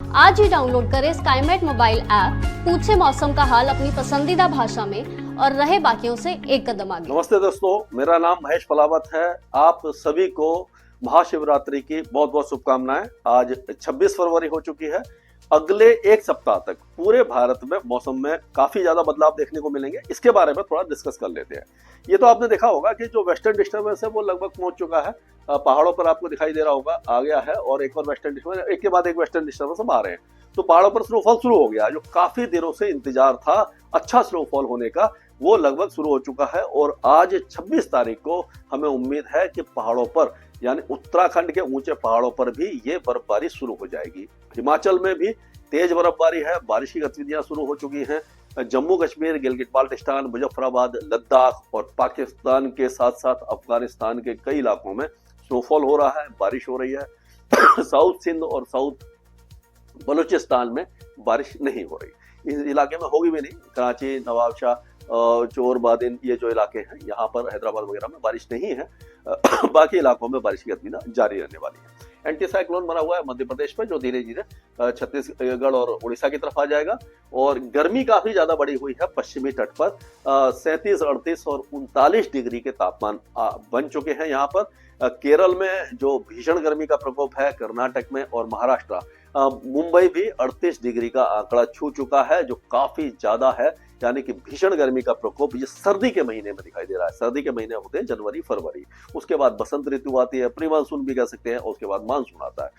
आज ही डाउनलोड करें Skymet mobile app, पूछे मौसम का हाल अपनी पसंदीदा भाषा में और रहे बाकियों से एक कदम आगे। नमस्ते दोस्तों, मेरा नाम महेश पलावत है। आप सभी को महाशिवरात्रि की बहुत बहुत शुभकामनाएं। आज 26 फरवरी हो चुकी है। अगले एक सप्ताह तक पूरे भारत में मौसम में काफी ज्यादा बदलाव देखने को मिलेंगे। इसके बारे में थोड़ा डिस्कस कर लेते हैं। ये तो आपने देखा होगा कि जो वेस्टर्न डिस्टर्बेंस है वो लगभग पहुंच चुका है। पहाड़ों पर आपको दिखाई दे रहा होगा, आ गया है, और एक और वेस्टर्न डिस्टर्बेंस, एक के बाद एक वेस्टर्न डिस्टर्बेंस हम आ रहे हैं। तो पहाड़ों पर स्नोफॉल शुरू हो गया, जो काफी दिनों से इंतजार था अच्छा स्नोफॉल होने का, वो लगभग शुरू हो चुका है। और आज 26 तारीख को हमें उम्मीद है कि पहाड़ों पर, यानी उत्तराखंड के ऊंचे पहाड़ों पर भी ये बर्फबारी शुरू हो जाएगी। हिमाचल में भी तेज बर्फबारी है, बारिश की गतिविधियां शुरू हो चुकी हैं। जम्मू कश्मीर, गिलगिट बाल्टिस्तान, मुजफ्फराबाद, लद्दाख और पाकिस्तान के साथ साथ अफगानिस्तान के कई इलाकों में स्नोफॉल हो रहा है, बारिश हो रही है। साउथ सिंध और साउथ बलूचिस्तान में बारिश नहीं हो रही। इस इलाके में होगी भी नहीं। कराची, नवाबशाह, चोर बादिन, ये जो इलाके हैं, यहाँ पर हैदराबाद वगैरह में बारिश नहीं है। बाकी इलाकों में बारिश की गतिविधियां जारी रहने वाली है। एंटी साइक्लोन बना हुआ है मध्य प्रदेश में, जो धीरे धीरे छत्तीसगढ़ और उड़ीसा की तरफ आ जाएगा। और गर्मी काफी ज्यादा बढ़ी हुई है पश्चिमी तट पर। 37, 38 और 39 डिग्री के तापमान बन चुके हैं यहाँ पर। केरल में जो भीषण गर्मी का प्रकोप है, कर्नाटक में और महाराष्ट्र, मुंबई भी 38 डिग्री का आंकड़ा छू चुका है, जो काफी ज्यादा है। यानी कि भीषण गर्मी का प्रकोप ये सर्दी के महीने में दिखाई दे रहा है। सर्दी के महीने होते हैं जनवरी, फरवरी, उसके बाद बसंत ऋतु आती है, प्री मानसून भी कह सकते हैं, और उसके बाद मानसून आता है।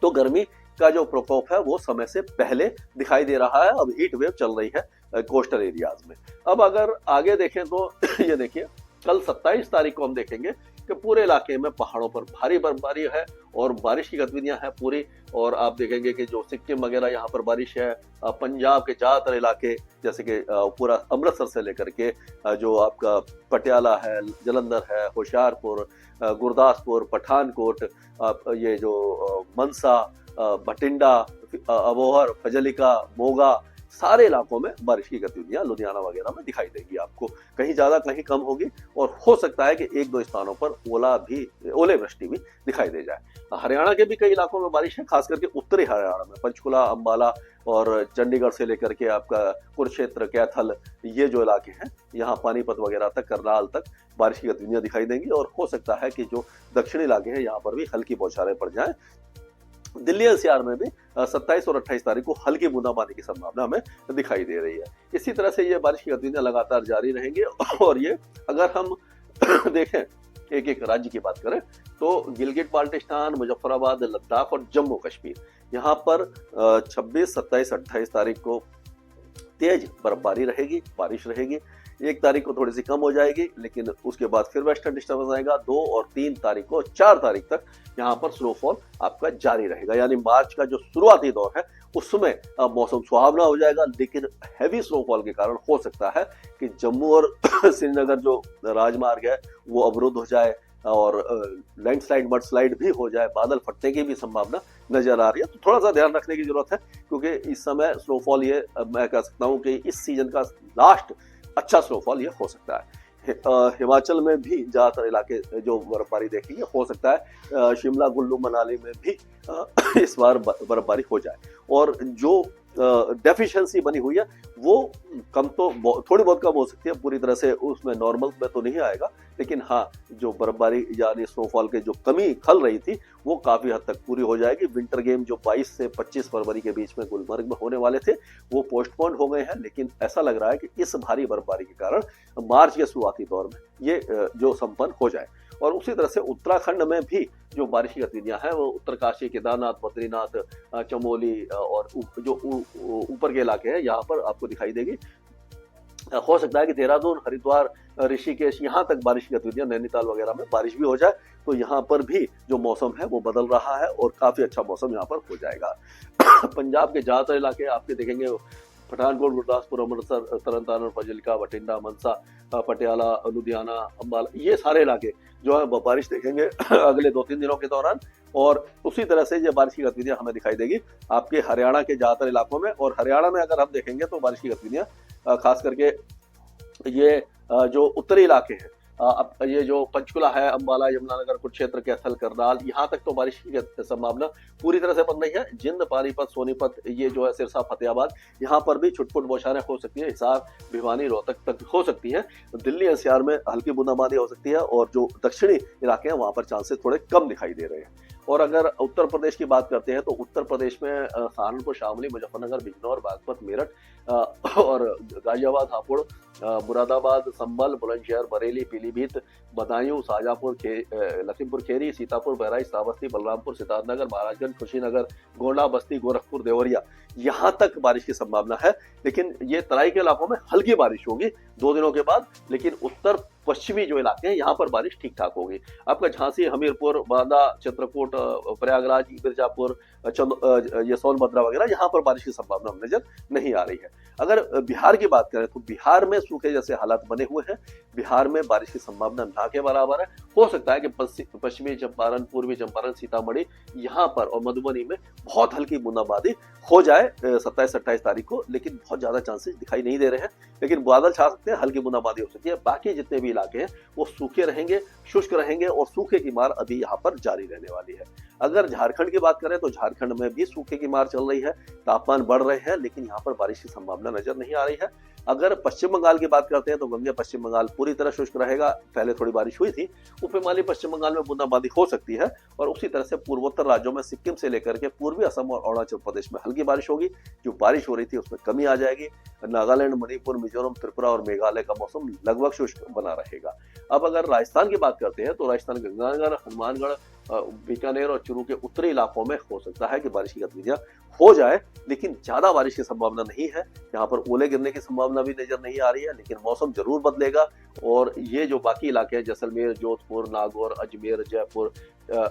तो गर्मी का जो प्रकोप है वो समय से पहले दिखाई दे रहा है। अब हीट वेव चल रही है कोस्टल एरियाज में। अब अगर आगे देखें तो ये देखिए, कल 27 तारीख को हम देखेंगे कि पूरे इलाके में पहाड़ों पर भारी बर्फबारी है और बारिश की गतिविधियां हैं पूरी। और आप देखेंगे कि जो सिक्किम वगैरह यहाँ पर बारिश है, पंजाब के ज्यादातर इलाके, जैसे कि पूरा अमृतसर से लेकर के जो आपका पटियाला है, जलंधर है, होशियारपुर, गुरदासपुर, पठानकोट, ये जो मनसा, बठिंडा, अबोहर, फजलिका, मोगा, सारे इलाकों में बारिश की गतिविधियां लुधियाना वगैरह में दिखाई देगी आपको। कहीं ज्यादा कहीं कम होगी, और हो सकता है कि एक दो स्थानों पर ओले वृष्टि भी दिखाई दे जाए। हरियाणा के भी कई इलाकों में बारिश है, खास करके उत्तरी हरियाणा में, पंचकुला, अंबाला और चंडीगढ़ से लेकर के आपका कुरुक्षेत्र, कैथल, ये जो इलाके हैं, यहाँ पानीपत वगैरह तक, करनाल तक बारिश की गतिविधियां दिखाई देंगी। और हो सकता है कि जो दक्षिणी इलाके हैं यहाँ पर भी हल्की बौछारें पड़ जाएं। दिल्ली एनसीआर में भी 27 और 28 तारीख को हल्की बूंदाबांदी की संभावना हमें दिखाई दे रही है। इसी तरह से ये बारिश की गतिविधियां लगातार जारी रहेंगी। और ये अगर हम देखें, एक एक राज्य की बात करें, तो गिलगिट बाल्टिस्तान, मुजफ्फराबाद, लद्दाख और जम्मू कश्मीर, यहाँ पर 26, 27, 28 तारीख को तेज बर्फबारी रहेगी, बारिश रहेगी। 1 तारीख को थोड़ी सी कम हो जाएगी, लेकिन उसके बाद फिर वेस्टर्न डिस्टर्बेंस आएगा। 2 और 3 तारीख को, 4 तारीख तक यहाँ पर स्नोफॉल आपका जारी रहेगा। यानी मार्च का जो शुरुआती दौर है उसमें मौसम सुहावना हो जाएगा, लेकिन हैवी स्नोफॉल के कारण हो सकता है कि जम्मू और श्रीनगर जो राजमार्ग है वो अवरुद्ध हो जाए, और लैंडस्लाइड, मडस्लाइड भी हो जाए, बादल फटने की भी संभावना नजर आ रही है। तो थोड़ा सा ध्यान रखने की जरूरत है, क्योंकि इस समय स्नोफॉल, ये मैं कह सकता हूँ कि इस सीजन का लास्ट अच्छा स्नोफॉल ये हो सकता है। हिमाचल में भी ज्यादातर इलाके जो बर्फबारी देखेंगे, हो सकता है शिमला, कुल्लू, मनाली में भी इस बार बर्फबारी हो जाए। और जो डेफिशिएंसी बनी हुई है वो कम तो थोड़ी बहुत कम हो सकती है, पूरी तरह से उसमें नॉर्मल में तो नहीं आएगा, लेकिन हाँ, जो बर्फबारी यानी स्नोफॉल के जो कमी खल रही थी वो काफी हद तक पूरी हो जाएगी। विंटर गेम जो 22 से 25 फरवरी के बीच में गुलमर्ग में होने वाले थे वो पोस्टपोन हो गए हैं, लेकिन ऐसा लग रहा है कि इस भारी बर्फबारी के कारण मार्च के शुरुआती दौर में ये जो संपन्न हो जाए। और उसी तरह से उत्तराखंड में भी जो बारिश की गतिविधियां हैं, वो उत्तरकाशी, केदारनाथ, बद्रीनाथ, चमोली और जो ऊपर के इलाके हैं, यहाँ पर आपको दिखाई देगी। हो सकता है कि देहरादून, हरिद्वार, ऋषिकेश, यहाँ तक बारिश की गतिविधियां, नैनीताल वगैरह में बारिश भी हो जाए। तो यहाँ पर भी जो मौसम है वो बदल रहा है और काफी अच्छा मौसम यहाँ पर हो जाएगा। पंजाब के ज्यादातर इलाके आपके देखेंगे, पठानकोट, गुरदासपुर, अमृतसर, तरनतारन, फजिल्का, बठिंडा, मनसा, पटियाला, लुधियाना, अंबाला, ये सारे इलाके जो है बारिश देखेंगे अगले 2-3 दिनों के दौरान। और उसी तरह से ये बारिश की गतिविधियां हमें दिखाई देगी आपके हरियाणा के ज्यादातर इलाकों में। और हरियाणा में अगर हम देखेंगे तो बारिश की गतिविधियां खास करके ये जो उत्तरी इलाके हैं, अब ये जो पंचकुला है, अंबाला, यमुनानगर, कुरुक्षेत्र, कैथल, करनाल, यहाँ तक तो बारिश की संभावना पूरी तरह से बन रही है। जिंद, पानीपत, सोनीपत, ये जो है सिरसा, फतेहाबाद, यहाँ पर भी छुटपुट बौछारें हो सकती है। हिसार, भिवानी, रोहतक तक हो सकती है। दिल्ली एनसीआर में हल्की बूंदाबांदी हो सकती है और जो दक्षिणी इलाके हैं वहां पर चांसेस थोड़े कम दिखाई दे रहे हैं। और अगर उत्तर प्रदेश की बात करते हैं तो उत्तर प्रदेश में सहारनपुर, शामली, मुजफ्फरनगर, बिजनौर, बागपत, मेरठ और गाजियाबाद, हापुड़, मुरादाबाद, संभल, बुलंदशहर, बरेली, पीलीभीत, बदायूं, शाहजहांपुर, लखीमपुर खीरी, सीतापुर, बहराइच, श्रावस्ती, बलरामपुर, सिद्धार्थनगर, महाराजगंज, कुशीनगर, गोंडा, बस्ती, गोरखपुर, देवरिया, यहाँ तक बारिश की संभावना है। लेकिन ये तराई के इलाकों में हल्की बारिश होगी 2 दिनों के बाद। लेकिन उत्तर पश्चिमी जो इलाके हैं यहाँ पर बारिश ठीक ठाक होगी। आपका झांसी, हमीरपुर, बांदा, चित्रकूट, प्रयागराज, मिर्जापुर, ये सोनभद्रा वगैरह, यहाँ पर बारिश की संभावना नजर नहीं आ रही है। अगर बिहार की बात करें तो बिहार में सूखे जैसे हालात बने हुए हैं। बिहार में बारिश की संभावना ना के बराबर है। हो सकता है कि पश्चिमी चंपारण, पूर्वी चंपारण, सीतामढ़ी, यहाँ पर और मधुबनी में बहुत हल्की बूंदाबांदी हो जाए 27-28 तारीख को, लेकिन बहुत ज्यादा चांसेस दिखाई नहीं दे रहे हैं। लेकिन बादल छा सकते हैं, हल्की बूंदाबांदी हो सकती है। बाकी जितने भी इलाके हैं वो सूखे रहेंगे, शुष्क रहेंगे और सूखे की मार अभी यहाँ पर जारी रहने वाली है। अगर झारखंड की बात करें तो झारखंड में भी सूखे की मार चल रही है, तापमान बढ़ रहे हैं, लेकिन यहाँ पर बारिश की संभावना नजर नहीं आ रही है। अगर पश्चिम बंगाल की बात करते हैं तो गंगे पश्चिम बंगाल पूरी तरह शुष्क रहेगा। पहले थोड़ी बारिश हुई थी। उपहिमालय पश्चिम बंगाल में बूंदाबांदी हो सकती है और उसी तरह से पूर्वोत्तर राज्यों में सिक्किम से लेकर के पूर्वी असम और अरुणाचल प्रदेश में हल्की बारिश होगी। जो बारिश हो रही थी उसमें कमी आ जाएगी। नागालैंड, मणिपुर, मिजोरम, त्रिपुरा और मेघालय का मौसम लगभग शुष्क बना रहेगा। अब अगर राजस्थान की बात करते हैं तो राजस्थान गंगानगर, हनुमानगढ़, बीकानेर और चूरू के उत्तरी इलाकों में हो सकता है कि बारिश की गतिविधियां हो जाए, लेकिन ज्यादा बारिश की संभावना नहीं है। यहाँ पर ओले गिरने की संभावना भी नजर नहीं आ रही है, लेकिन मौसम जरूर बदलेगा। और ये जो बाकी इलाके हैं, जैसलमेर, जोधपुर, नागौर, अजमेर, जयपुर,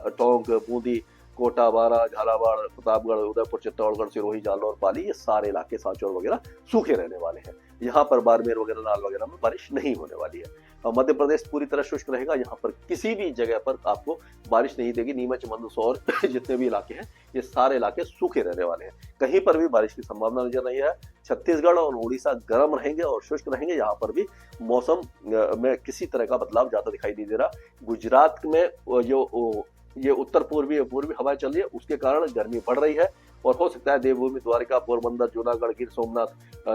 टोंक, बूंदी, कोटा, बारा, झालावाड़, प्रतापगढ़, उदयपुर, चित्तौड़गढ़, सिरोही, जालौर, पाली, ये सारे इलाके, सांचौर वगैरह सूखे रहने वाले हैं। यहाँ पर बाड़मेर वगैरह, नाल वगैरह में बारिश नहीं होने वाली है। और मध्य प्रदेश पूरी तरह शुष्क रहेगा। यहाँ पर किसी भी जगह पर आपको बारिश नहीं देगी। नीमच, मंदसौर जितने भी इलाके हैं ये सारे इलाके सूखे रहने वाले हैं। कहीं पर भी बारिश की संभावना नजर नहीं है। छत्तीसगढ़ और उड़ीसा गर्म रहेंगे और शुष्क रहेंगे। यहाँ पर भी मौसम में किसी तरह का बदलाव ज्यादा दिखाई नहीं दे रहा। गुजरात में जो ये उत्तर पूर्वी हवाएं चल रही है, उसके कारण गर्मी बढ़ रही है और हो सकता है देवभूमि, द्वारका, पोरबंदर, जूनागढ़, गिर सोमनाथ,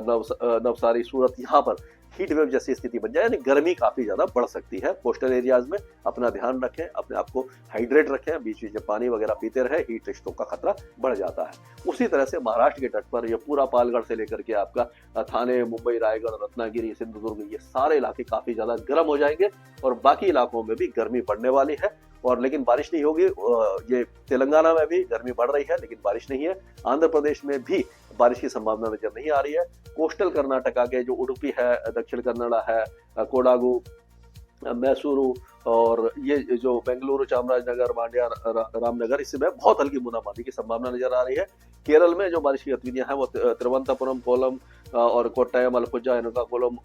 नवसारी, सूरत, यहाँ पर हीट वेव जैसी स्थिति बन जाए, यानी गर्मी काफी ज्यादा बढ़ सकती है। कोस्टल एरियाज में अपना ध्यान रखें, अपने आप को हाइड्रेट रखें, बीच बीच में पानी वगैरह पीते रहे, हीट स्ट्रोक का खतरा बढ़ जाता है। उसी तरह से महाराष्ट्र के तट पर ये पूरा पालगढ़ से लेकर के आपका थाने, मुंबई, रायगढ़, रत्नागिरी, सिंधुदुर्ग, ये सारे इलाके काफी ज्यादा गर्म हो जाएंगे और बाकी इलाकों में भी गर्मी बढ़ने वाली है। और लेकिन बारिश नहीं होगी। ये तेलंगाना में भी गर्मी बढ़ रही है लेकिन बारिश नहीं है। आंध्र प्रदेश में भी बारिश की संभावना नजर नहीं आ रही है। कोस्टल कर्नाटका के जो उडुपी है, दक्षिण कन्नड़ा है, कोडागु, मैसूरू और ये जो बेंगलुरु, चामराजनगर, मांड्या, रामनगर, इसमें बहुत हल्की बूंदाबांदी की संभावना नजर आ रही है। केरल में जो बारिश की गतिविधियां हैं वो तिरुवनंतपुरम, कोलम और कोट्टायम, अलपुजा, एर्नाकुलम,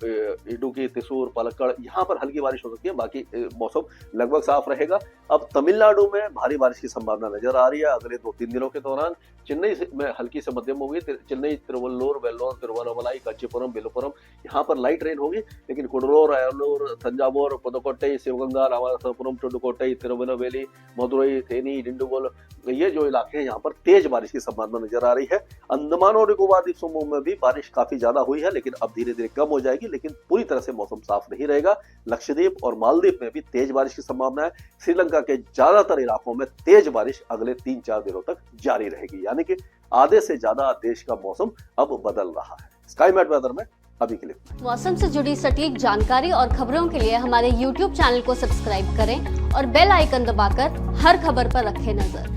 इडुक्की, त्रिशूर, पलक्कड़, यहाँ पर हल्की बारिश हो सकती है। बाकी मौसम लगभग साफ रहेगा। अब तमिलनाडु में भारी बारिश की संभावना नजर आ रही है अगले 2-3 दिनों के दौरान। चेन्नई में हल्की से मध्यम होगी। चेन्नई, तिरुवल्लूर, वेल्लोर, तिरुवन्नामलाई, कंचीपुरम, बिलुपुरम, यहाँ पर लाइट रेन होगी। लेकिन कुडलोर, अयलूर, तंजावुर, पुदुकोट्टई, शिवगंगा, रामनाथपुरम, टुडुकोट्टई, तिरुवनवेली, मदुरई, थेनी, डिंडुगुल, ये जो इलाके हैं यहाँ पर तेज बारिश की संभावना नजर आ रही है। अंडमान और निकोबार द्वीप समूह में भी बारिश काफी ज्यादा हुई है लेकिन अब धीरे धीरे कम हो जाएगी। लेकिन पूरी तरह से मौसम साफ नहीं रहेगा। लक्षद्वीप और मालदीव में भी तेज बारिश की संभावना है। श्रीलंका के ज्यादातर इलाकों में तेज बारिश अगले 3-4 दिनों तक जारी रहेगी, यानी कि आधे से ज्यादा देश का मौसम अब बदल रहा है। स्काईमेट वेदर में अभी के लिए मौसम से जुड़ी सटीक जानकारी और खबरों के लिए हमारे YouTube चैनल को सब्सक्राइब करें और बेल आइकन दबाकर हर खबर पर रखें नजर।